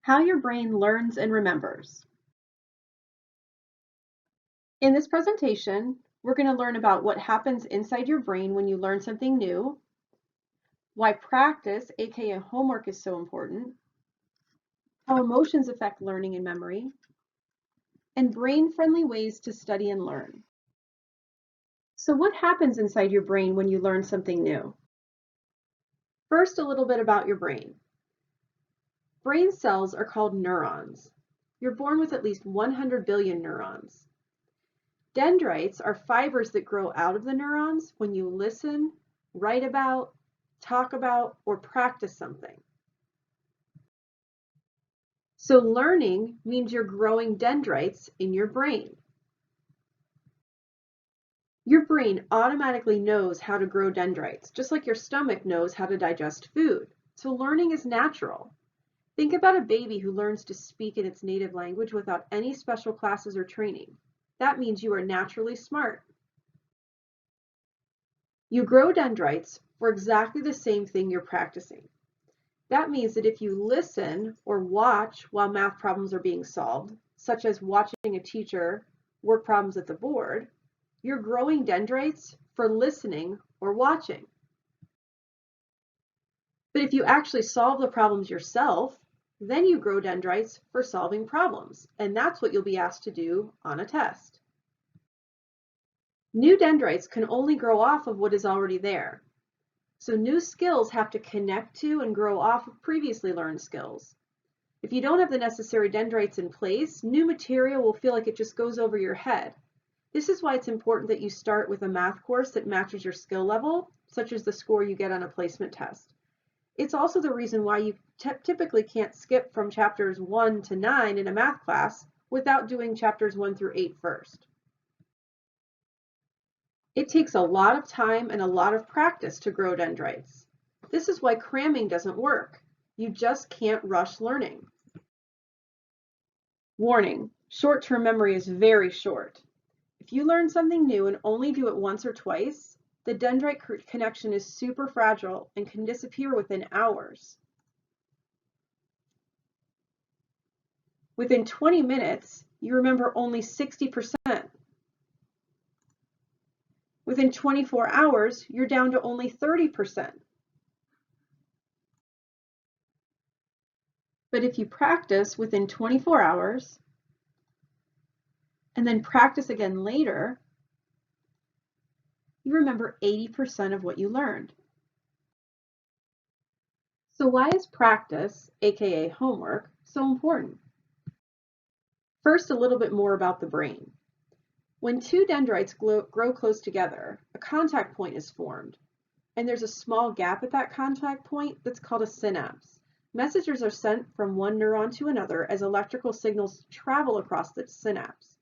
How your brain learns and remembers. In this presentation, we're going to learn about what happens inside your brain when you learn something new, why practice, aka homework, is so important, how emotions affect learning and memory, and brain-friendly ways to study and learn. So what happens inside your brain when you learn something new? First, a little bit about your brain. Brain cells are called neurons. You're born with at least 100 billion neurons. Dendrites are fibers that grow out of the neurons when you listen, write about, talk about, or practice something. So learning means you're growing dendrites in your brain. Your brain automatically knows how to grow dendrites, just like your stomach knows how to digest food. So learning is natural. Think about a baby who learns to speak in its native language without any special classes or training. That means you are naturally smart. You grow dendrites for exactly the same thing you're practicing. That means that if you listen or watch while math problems are being solved, such as watching a teacher work problems at the board, you're growing dendrites for listening or watching. But if you actually solve the problems yourself, then you grow dendrites for solving problems, and that's what you'll be asked to do on a test. New dendrites can only grow off of what is already there. So new skills have to connect to and grow off of previously learned skills. If you don't have the necessary dendrites in place, new material will feel like it just goes over your head. This is why it's important that you start with a math course that matches your skill level, such as the score you get on a placement test. It's also the reason why you typically can't skip from chapters 1 to 9 in a math class without doing chapters 1 through 8 first. It takes a lot of time and a lot of practice to grow dendrites. This is why cramming doesn't work. You just can't rush learning. Warning, short-term memory is very short. If you learn something new and only do it once or twice, the dendrite connection is super fragile and can disappear within hours. Within 20 minutes, you remember only 60%. Within 24 hours, you're down to only 30%. But if you practice within 24 hours, and then practice again later, you remember 80% of what you learned. So why is practice, aka homework, so important? First, a little bit more about the brain. When two dendrites grow close together, a contact point is formed, and there's a small gap at that contact point that's called a synapse. Messages are sent from one neuron to another as electrical signals travel across the synapse.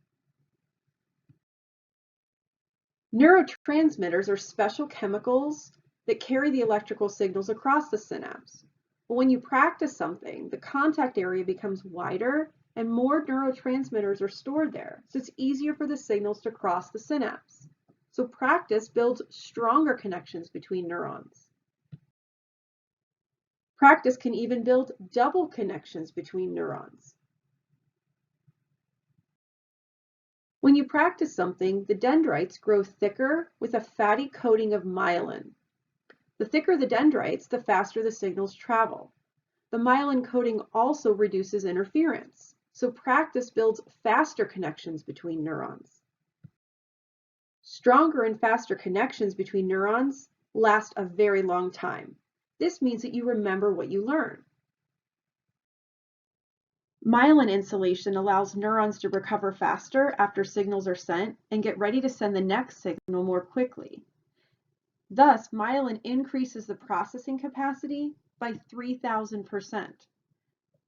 Neurotransmitters are special chemicals that carry the electrical signals across the synapse. But when you practice something, the contact area becomes wider and more neurotransmitters are stored there, so it's easier for the signals to cross the synapse. So practice builds stronger connections between neurons. Practice can even build double connections between neurons. When you practice something, the dendrites grow thicker with a fatty coating of myelin. The thicker the dendrites, the faster the signals travel. The myelin coating also reduces interference, so practice builds faster connections between neurons. Stronger and faster connections between neurons last a very long time. This means that you remember what you learn. Myelin insulation allows neurons to recover faster after signals are sent and get ready to send the next signal more quickly. Thus, myelin increases the processing capacity by 3,000%.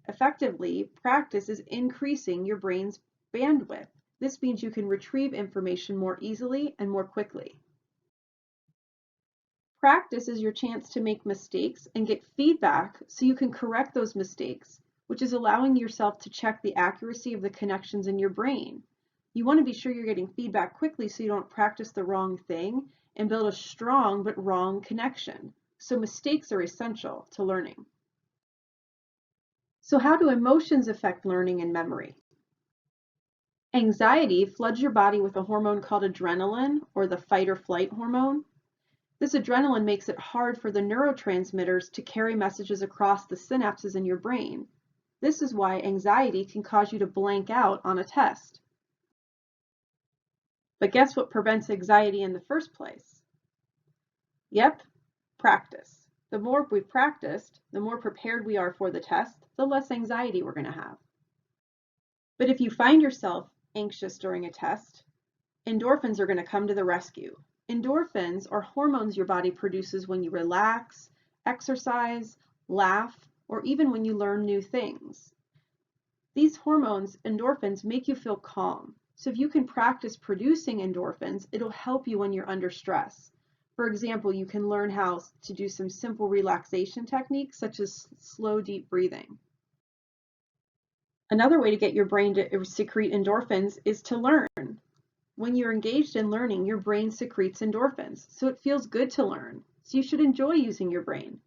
Effectively, practice is increasing your brain's bandwidth. This means you can retrieve information more easily and more quickly. Practice is your chance to make mistakes and get feedback so you can correct those mistakes, which is allowing yourself to check the accuracy of the connections in your brain. You want to be sure you're getting feedback quickly so you don't practice the wrong thing and build a strong but wrong connection. So mistakes are essential to learning. So how do emotions affect learning and memory? Anxiety floods your body with a hormone called adrenaline, or the fight or flight hormone. This adrenaline makes it hard for the neurotransmitters to carry messages across the synapses in your brain. This is why anxiety can cause you to blank out on a test. But guess what prevents anxiety in the first place? Yep, practice. The more we've practiced, the more prepared we are for the test, the less anxiety we're going to have. But if you find yourself anxious during a test, endorphins are going to come to the rescue. Endorphins are hormones your body produces when you relax, exercise, laugh, or even when you learn new things. These hormones, endorphins, make you feel calm. So if you can practice producing endorphins, it'll help you when you're under stress. For example, you can learn how to do some simple relaxation techniques such as slow, deep breathing. Another way to get your brain to secrete endorphins is to learn. When you're engaged in learning, your brain secretes endorphins, so it feels good to learn. So you should enjoy using your brain.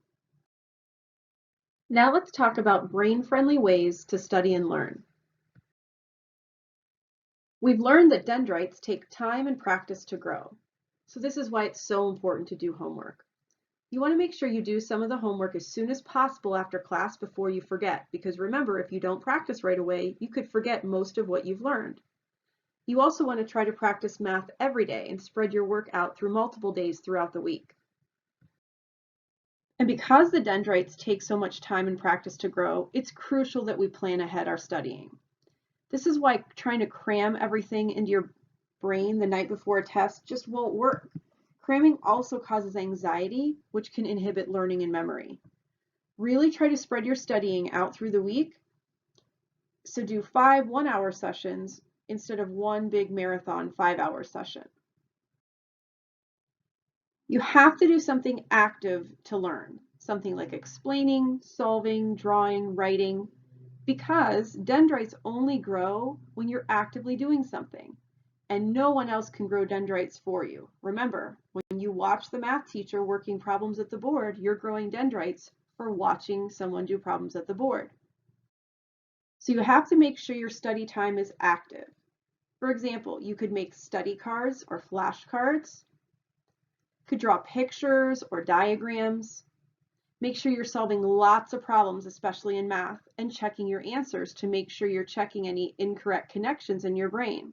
Now let's talk about brain-friendly ways to study and learn. We've learned that dendrites take time and practice to grow. So this is why it's so important to do homework. You want to make sure you do some of the homework as soon as possible after class before you forget, because remember, if you don't practice right away, you could forget most of what you've learned. You also want to try to practice math every day and spread your work out through multiple days throughout the week. And because the dendrites take so much time and practice to grow, it's crucial that we plan ahead our studying. This is why trying to cram everything into your brain the night before a test just won't work. Cramming also causes anxiety, which can inhibit learning and memory. Really try to spread your studying out through the week. So do 5 one-hour sessions instead of one big marathon 5-hour session. You have to do something active to learn, something like explaining, solving, drawing, writing, because dendrites only grow when you're actively doing something, and no one else can grow dendrites for you. Remember, when you watch the math teacher working problems at the board, you're growing dendrites for watching someone do problems at the board. So you have to make sure your study time is active. For example, you could make study cards or flashcards, could draw pictures or diagrams. Make sure you're solving lots of problems, especially in math, and checking your answers to make sure you're checking any incorrect connections in your brain.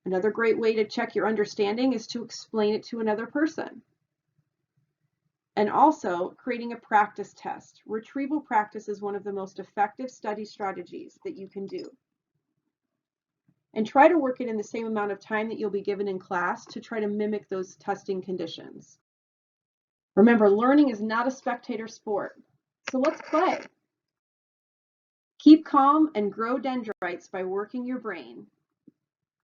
Another great way to check your understanding is to explain it to another person. And also creating a practice test. Retrieval practice is one of the most effective study strategies that you can do. And try to work it in the same amount of time that you'll be given in class to try to mimic those testing conditions. Remember, learning is not a spectator sport, so let's play. Keep calm and grow dendrites by working your brain.